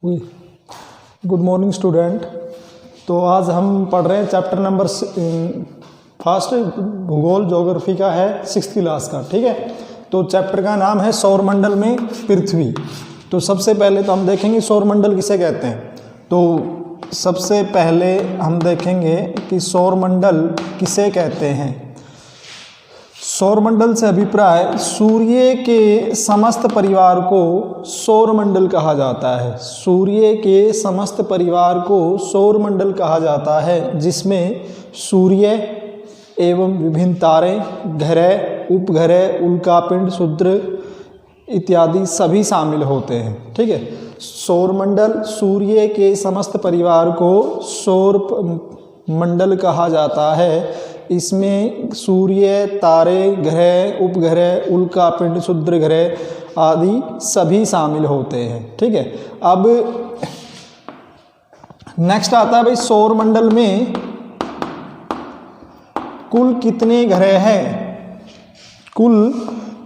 Good morning student. तो आज हम पढ़ रहे हैं चैप्टर नंबर फर्स्ट, भूगोल ज्योग्राफी का है, 6th क्लास का। ठीक है, तो चैप्टर का नाम है सौरमंडल में पृथ्वी। तो सबसे पहले तो हम देखेंगे सौरमंडल किसे कहते हैं। तो सबसे पहले हम देखेंगे कि सौरमंडल किसे कहते हैं। सौरमंडल से अभिप्राय सूर्य के समस्त परिवार को सौरमंडल कहा जाता है। सूर्य के समस्त परिवार को सौरमंडल कहा जाता है, जिसमें सूर्य एवं विभिन्न तारे, ग्रह, उपग्रह, उल्कापिंड, क्षुद्र इत्यादि सभी शामिल होते हैं। ठीक है, सौरमंडल सूर्य के समस्त परिवार को सौरमंडल कहा जाता है। इसमें सूर्य, तारे, ग्रह, उपग्रह, उल्कापिंड, क्षुद्र ग्रह आदि सभी शामिल होते हैं। ठीक है, अब नेक्स्ट आता है भाई सौरमंडल में कुल कितने ग्रह हैं। कुल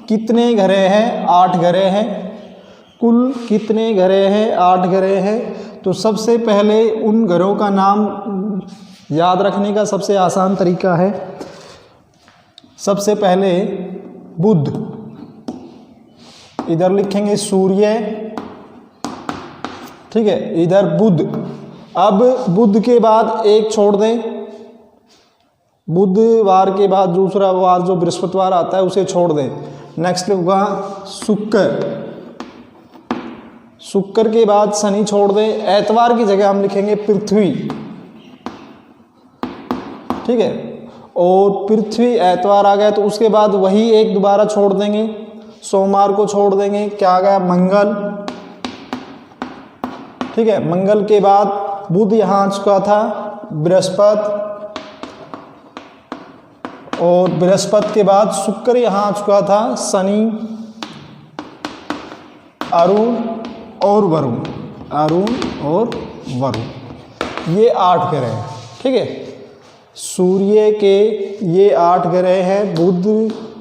कितने ग्रह हैं? 8 ग्रह हैं। कुल कितने ग्रह हैं? 8 ग्रह हैं। तो सबसे पहले उन ग्रहों का नाम याद रखने का सबसे आसान तरीका है। सबसे पहले बुध, इधर लिखेंगे सूर्य, ठीक है, इधर बुध। अब बुध के बाद एक छोड़ दें, बुधवार के बाद दूसरा वार जो बृहस्पतिवार आता है उसे छोड़ दें। नेक्स्ट होगा शुक्र, शुक्र के बाद शनि छोड़ दें। एतवार की जगह हम लिखेंगे पृथ्वी। ठीक है, और पृथ्वी एतवार आ गया तो उसके बाद वही एक दोबारा छोड़ देंगे, सोमवार को छोड़ देंगे। क्या आ गया? मंगल। ठीक है, मंगल के बाद बुध यहाँ आ चुका था, बृहस्पति, और बृहस्पति के बाद शुक्र यहाँ आ चुका था, शनि, अरुण और वरुण, अरुण और वरुण, ये 8 ग्रह हैं। ठीक है, सूर्य के ये 8 ग्रह हैं, बुध,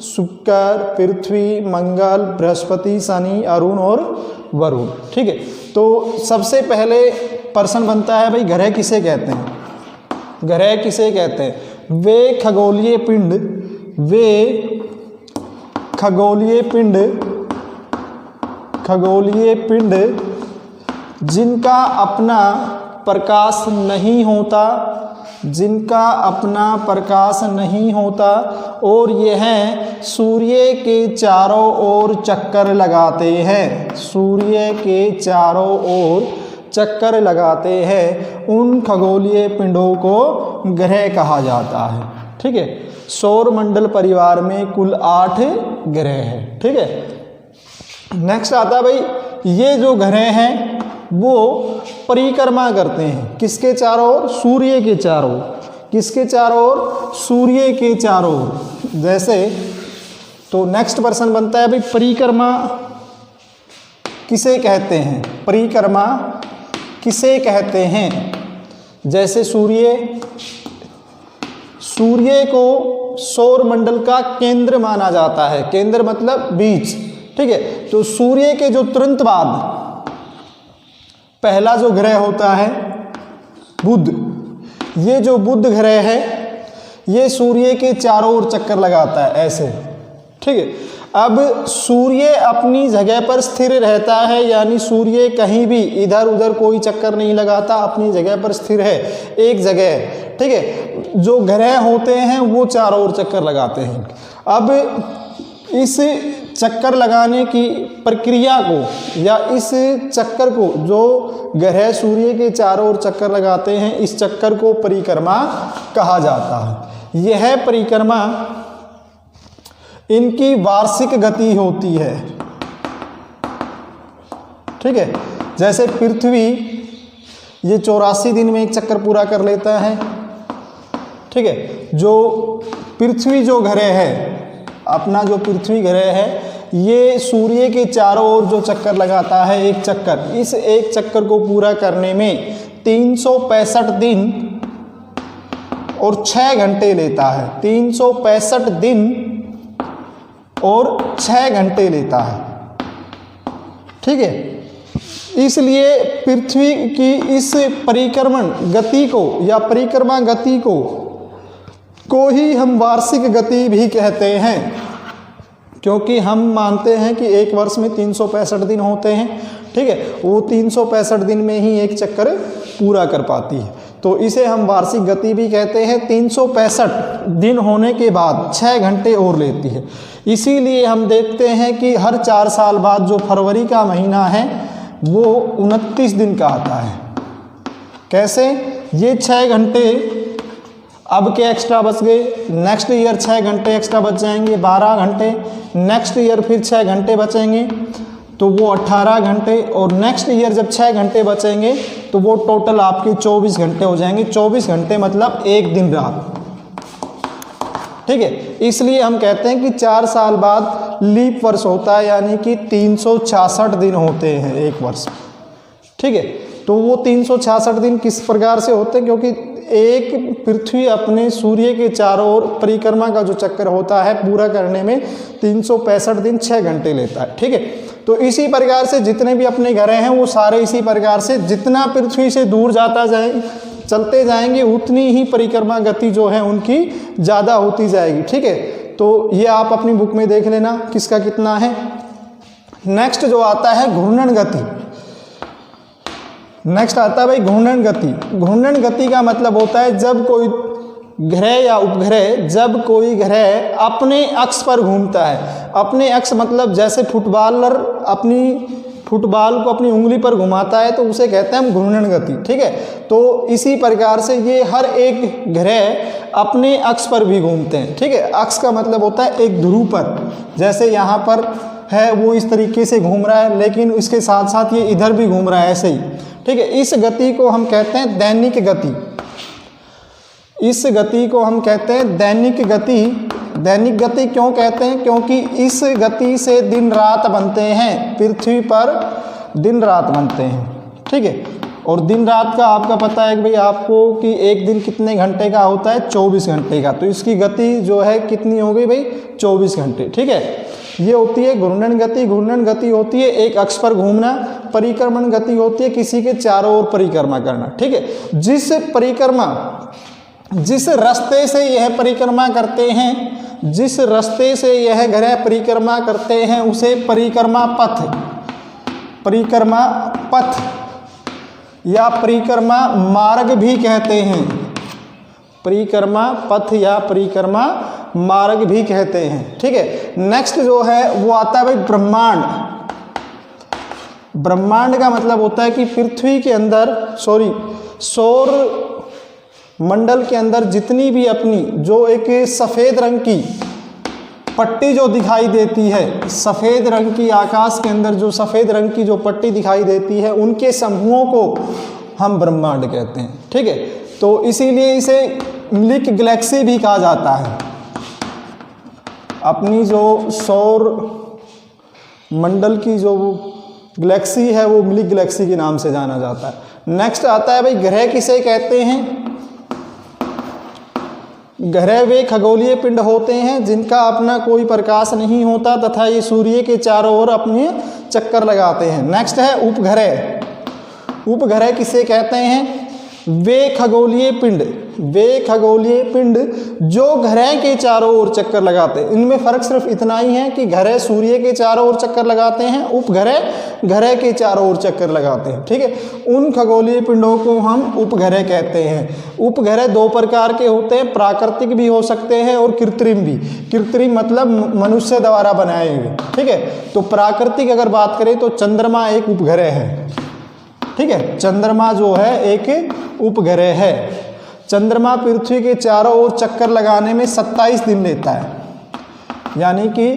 शुक्र, पृथ्वी, मंगल, बृहस्पति, शनि, अरुण और वरुण। ठीक है, तो सबसे पहले प्रश्न बनता है भाई ग्रह किसे कहते हैं। ग्रह किसे कहते हैं? वे खगोलीय पिंड, वे खगोलीय पिंड, खगोलीय पिंड जिनका अपना प्रकाश नहीं होता, जिनका अपना प्रकाश नहीं होता और यह सूर्य के चारों ओर चक्कर लगाते हैं। सूर्य के चारों ओर चक्कर लगाते हैं, उन खगोलीय पिंडों को ग्रह कहा जाता है। ठीक है, सौरमंडल परिवार में कुल 8 ग्रह हैं। ठीक है, नेक्स्ट आता है भाई ये जो ग्रह हैं वो परिक्रमा करते हैं किसके चारों ओर? सूर्य के चारों ओर। किसके चारों ओर? सूर्य के चारों ओर। जैसे तो नेक्स्ट प्रश्न बनता है भाई परिक्रमा किसे कहते हैं? परिक्रमा किसे कहते हैं? जैसे सूर्य, सूर्य को सौरमंडल का केंद्र माना जाता है। केंद्र मतलब बीच। ठीक है, तो सूर्य के जो तुरंत बाद पहला जो ग्रह होता है बुध, ये जो बुध ग्रह है ये सूर्य के चारों ओर चक्कर लगाता है ऐसे। ठीक है, अब सूर्य अपनी जगह पर स्थिर रहता है, यानी सूर्य कहीं भी इधर उधर कोई चक्कर नहीं लगाता, अपनी जगह पर स्थिर है एक जगह। ठीक है, जो ग्रह होते हैं वो चारों ओर चक्कर लगाते हैं। अब इस चक्कर लगाने की प्रक्रिया को या इस चक्कर को, जो ग्रह सूर्य के चारों ओर चक्कर लगाते हैं, इस चक्कर को परिक्रमा कहा जाता है। यह परिक्रमा इनकी वार्षिक गति होती है। ठीक है, जैसे पृथ्वी ये 84 दिन में एक चक्कर पूरा कर लेता है। ठीक है, जो पृथ्वी जो ग्रह है, अपना जो पृथ्वी ग्रह है, ये सूर्य के चारों ओर जो चक्कर लगाता है एक चक्कर, इस एक चक्कर को पूरा करने में 365 दिन और 6 घंटे लेता है। 365 दिन और 6 घंटे लेता है। ठीक है, इसलिए पृथ्वी की इस परिक्रमण गति को या परिक्रमा गति को ही हम वार्षिक गति भी कहते हैं, क्योंकि हम मानते हैं कि एक वर्ष में 365 दिन होते हैं, ठीक है, वो 365 दिन में ही एक चक्कर पूरा कर पाती है, तो इसे हम वार्षिक गति भी कहते हैं। 365 दिन होने के बाद 6 घंटे और लेती है। इसीलिए हम देखते हैं कि हर 4 साल बाद जो फरवरी का महीना है वो 29 दिन का आता है। कैसे? ये 6 घंटे अब के एक्स्ट्रा बच गए, नेक्स्ट ईयर 6 घंटे एक्स्ट्रा बच जाएंगे, 12 घंटे, नेक्स्ट ईयर फिर 6 घंटे बचेंगे तो वो 18 घंटे, और नेक्स्ट ईयर जब 6 घंटे बचेंगे तो वो टोटल आपके 24 घंटे हो जाएंगे। 24 घंटे मतलब एक दिन रात, ठीक है। इसलिए हम कहते हैं कि 4 साल बाद लीप वर्ष होता है, यानी कि 366 दिन होते हैं एक वर्ष, ठीक है। तो वो 366 दिन किस प्रकार से होते हैं? क्योंकि एक पृथ्वी अपने सूर्य के चारों ओर परिक्रमा का जो चक्कर होता है पूरा करने में 365 दिन 6 घंटे लेता है, ठीक है। तो इसी प्रकार से जितने भी अपने ग्रह हैं वो सारे इसी प्रकार से जितना पृथ्वी से दूर चलते जाएंगे उतनी ही परिक्रमा गति जो है उनकी ज़्यादा होती जाएगी, ठीक है। तो ये आप अपनी बुक में देख लेना किसका कितना है। नेक्स्ट जो आता है घूर्णन गति। नेक्स्ट आता है भाई घूर्णन गति। घूर्णन गति का मतलब होता है जब कोई ग्रह या उपग्रह, जब कोई ग्रह अपने अक्ष पर घूमता है। अपने अक्ष मतलब जैसे फुटबॉलर अपनी फुटबॉल को अपनी उंगली पर घुमाता है तो उसे कहते हैं हम घूर्णन गति, ठीक है। तो इसी प्रकार से ये हर एक ग्रह अपने अक्ष पर भी घूमते हैं, ठीक है। अक्ष का मतलब होता है एक ध्रुव पर, जैसे यहाँ पर है वो इस तरीके से घूम रहा है, लेकिन इसके साथ साथ ये इधर भी घूम रहा है ऐसे ही, ठीक है। इस गति को हम कहते हैं दैनिक गति। इस गति को हम कहते हैं दैनिक गति। दैनिक गति क्यों कहते हैं? क्योंकि इस गति से दिन रात बनते हैं, पृथ्वी पर दिन रात बनते हैं, ठीक है। और दिन रात का आपका पता है कि भाई आपको कि एक दिन कितने घंटे का होता है? 24 घंटे का। तो इसकी गति जो है कितनी हो गई भाई? 24 घंटे, ठीक है। ये होती है घूर्णन गति। घूर्णन गति होती है एक अक्ष पर घूमना। परिक्रमण गति होती है किसी के चारों ओर परिक्रमा करना, ठीक है। जिस रास्ते से यह परिक्रमा करते हैं, जिस रास्ते से यह ग्रह परिक्रमा करते हैं उसे परिक्रमा पथ या परिक्रमा मार्ग भी कहते हैं। परिक्रमा पथ या परिक्रमा मार्ग भी कहते हैं, ठीक है। नेक्स्ट जो है वो आता है भाई ब्रह्मांड। ब्रह्मांड का मतलब होता है कि पृथ्वी के अंदर सौर मंडल के अंदर जितनी भी अपनी जो एक सफ़ेद रंग की पट्टी जो दिखाई देती है, सफ़ेद रंग की आकाश के अंदर जो सफ़ेद रंग की जो पट्टी दिखाई देती है उनके समूहों को हम ब्रह्मांड कहते हैं, ठीक है। तो इसीलिए इसे मिल्की गैलेक्सी भी कहा जाता है। अपनी जो सौर मंडल की जो गैलेक्सी है वो मिल्की गैलेक्सी के नाम से जाना जाता है। नेक्स्ट आता है भाई ग्रह किसे कहते हैं? ग्रह वे खगोलीय पिंड होते हैं जिनका अपना कोई प्रकाश नहीं होता तथा ये सूर्य के चारों ओर अपने चक्कर लगाते हैं। नेक्स्ट है उपग्रह। उपग्रह किसे कहते हैं? वे खगोलीय पिंड जो ग्रह के चारों ओर चक्कर लगाते हैं। इनमें फ़र्क सिर्फ इतना ही है कि ग्रह सूर्य के चारों ओर चक्कर लगाते हैं, उपग्रह ग्रह के चारों ओर चक्कर लगाते हैं, ठीक है। उन खगोलीय पिंडों को हम उपग्रह कहते हैं। उपग्रह 2 प्रकार के होते हैं, प्राकृतिक भी हो सकते हैं और कृत्रिम भी। कृत्रिम मतलब मनुष्य द्वारा बनाए हुए, ठीक है। तो प्राकृतिक अगर बात करें तो चंद्रमा एक उपग्रह है, ठीक है। चंद्रमा जो है एक उपग्रह है। चंद्रमा पृथ्वी के चारों ओर चक्कर लगाने में 27 दिन लेता है, यानी कि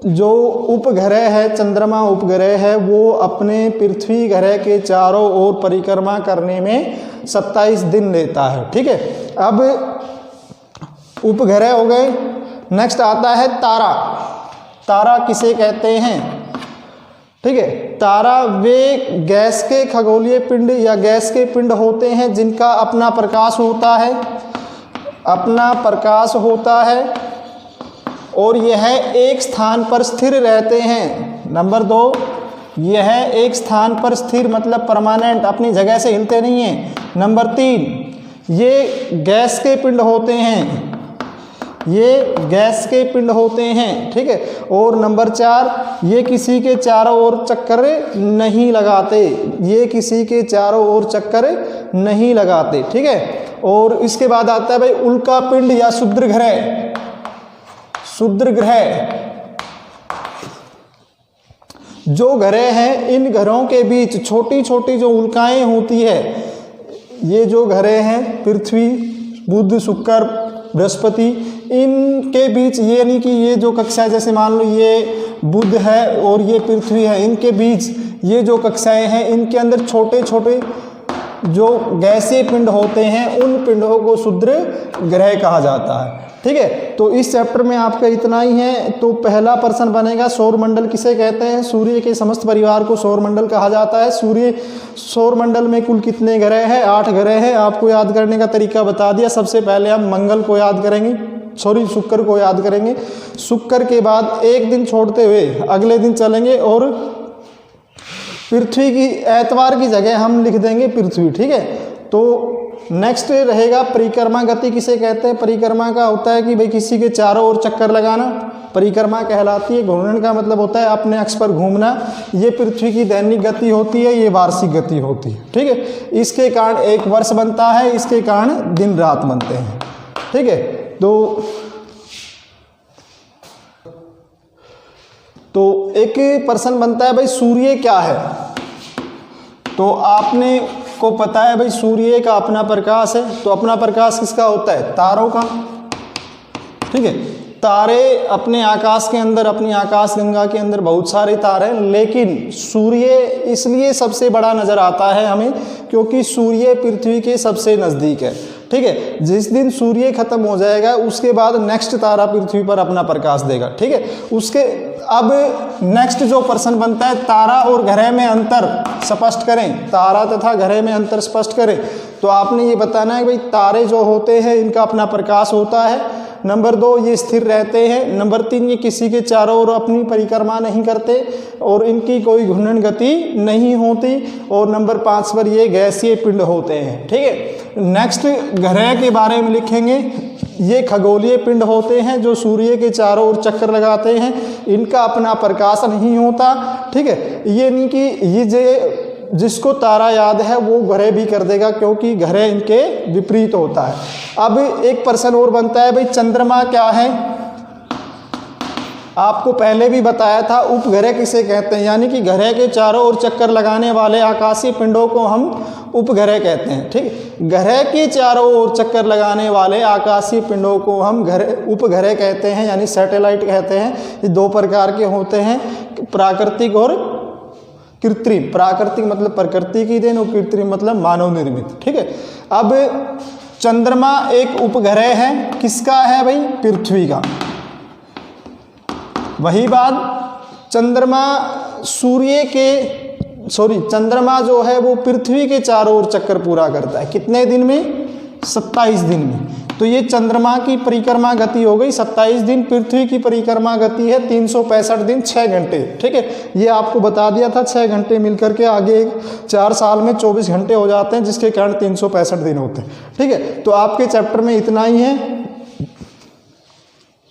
जो उपग्रह है, चंद्रमा उपग्रह है, वो अपने पृथ्वी ग्रह के चारों ओर परिक्रमा करने में 27 दिन लेता है, ठीक है। अब उपग्रह हो गए। नेक्स्ट आता है तारा। तारा किसे कहते हैं? ठीक है। तारा वे गैस के खगोलीय पिंड या गैस के पिंड होते हैं जिनका अपना प्रकाश होता है और यह एक स्थान पर स्थिर रहते हैं। नंबर 2, यह एक स्थान पर स्थिर मतलब परमानेंट, अपनी जगह से हिलते नहीं हैं। नंबर 3, ये गैस के पिंड होते हैं, ये गैस के पिंड होते हैं, ठीक है। और नंबर 4, ये किसी के चारों ओर चक्कर नहीं लगाते, ये किसी के चारों ओर चक्कर नहीं लगाते, ठीक है। और इसके बाद आता है भाई उल्का पिंड या क्षुद्र ग्रह। क्षुद्र ग्रह जो ग्रह हैं, इन ग्रहों के बीच छोटी छोटी जो उल्काएं होती है, ये जो ग्रह हैं पृथ्वी, बुध, शुक्र, बृहस्पति, इनके बीच ये नहीं कि ये जो कक्षा जैसे मान लो ये बुध है और ये पृथ्वी है, इनके बीच ये जो कक्षाएं हैं इनके अंदर छोटे छोटे जो गैसीय पिंड होते हैं, उन पिंडों को क्षुद्र ग्रह कहा जाता है, ठीक है। तो इस चैप्टर में आपका इतना ही है। तो पहला प्रश्न बनेगा सौरमंडल किसे कहते हैं? सूर्य के समस्त परिवार को सौरमंडल कहा जाता है। सौरमंडल में कुल कितने ग्रह हैं? 8 ग्रह हैं। आपको याद करने का तरीका बता दिया। सबसे पहले हम मंगल को याद करेंगे, शुक्र को याद करेंगे। शुक्र के बाद एक दिन छोड़ते हुए अगले दिन चलेंगे और पृथ्वी की एतवार की जगह हम लिख देंगे पृथ्वी, ठीक है। तो नेक्स्ट रहेगा परिक्रमा गति किसे कहते हैं? परिक्रमा का होता है कि भाई किसी के चारों ओर चक्कर लगाना, परिक्रमा कहलाती है। घूर्णन का मतलब होता है अपने अक्ष पर घूमना। ये पृथ्वी की दैनिक गति होती है, ये वार्षिक गति होती है, ठीक है। इसके कारण एक वर्ष बनता है, इसके कारण दिन रात बनते हैं, ठीक है। तो एक प्रश्न बनता है भाई सूर्य क्या है? तो आपने को पता है भाई सूर्य का अपना प्रकाश है। तो अपना प्रकाश किसका होता है? तारों का, ठीक है। तारे अपने आकाश के अंदर, अपनी आकाश गंगा के अंदर बहुत सारे तारे हैं, लेकिन सूर्य इसलिए सबसे बड़ा नजर आता है हमें क्योंकि सूर्य पृथ्वी के सबसे नज़दीक है, ठीक है। जिस दिन सूर्य खत्म हो जाएगा उसके बाद नेक्स्ट तारा पृथ्वी पर अपना प्रकाश देगा, ठीक है। उसके अब नेक्स्ट जो प्रश्न बनता है तारा और ग्रह में अंतर स्पष्ट करें, तारा तथा ग्रह में अंतर स्पष्ट करें। तो आपने ये बताना है भाई तारे जो होते हैं इनका अपना प्रकाश होता है। नंबर 2 ये स्थिर रहते हैं। नंबर 3 ये किसी के चारों ओर अपनी परिक्रमा नहीं करते और इनकी कोई घूर्णन गति नहीं होती। और नंबर 5 पर ये गैसीय पिंड होते हैं, ठीक है। नेक्स्ट ग्रह के बारे में लिखेंगे। ये खगोलीय पिंड होते हैं जो सूर्य के चारों ओर चक्कर लगाते हैं, इनका अपना प्रकाश नहीं होता, ठीक है। ये नहीं कि ये जिसको तारा याद है वो ग्रह भी कर देगा क्योंकि ग्रह इनके विपरीत होता है। अब एक प्रश्न और बनता है भाई चंद्रमा क्या है? आपको पहले भी बताया था उपग्रह किसे कहते हैं, यानी कि ग्रह के चारों ओर चक्कर लगाने वाले आकाशीय पिंडों को हम उपग्रह कहते हैं, ठीक। ग्रह के चारों ओर चक्कर लगाने वाले आकाशीय पिंडों को हम उपग्रह कहते हैं, यानी सैटेलाइट कहते हैं। ये 2 प्रकार के होते हैं, प्राकृतिक और कृत्रिम। प्राकृतिक मतलब प्रकृति की देन और कृत्रिम मतलब मानव निर्मित, ठीक है। अब चंद्रमा एक उपग्रह है, किसका है भाई? पृथ्वी का। वही बात चंद्रमा चंद्रमा जो है वो पृथ्वी के चारों ओर चक्कर पूरा करता है। कितने दिन में? 27 दिन में। तो ये चंद्रमा की परिक्रमा गति हो गई 27 दिन। पृथ्वी की परिक्रमा गति है 365 दिन 6 घंटे, ठीक है। ये आपको बता दिया था 6 घंटे मिलकर के आगे 4 साल में 24 घंटे हो जाते हैं, जिसके कारण 365 दिन होते हैं, ठीक है। तो आपके चैप्टर में इतना ही है।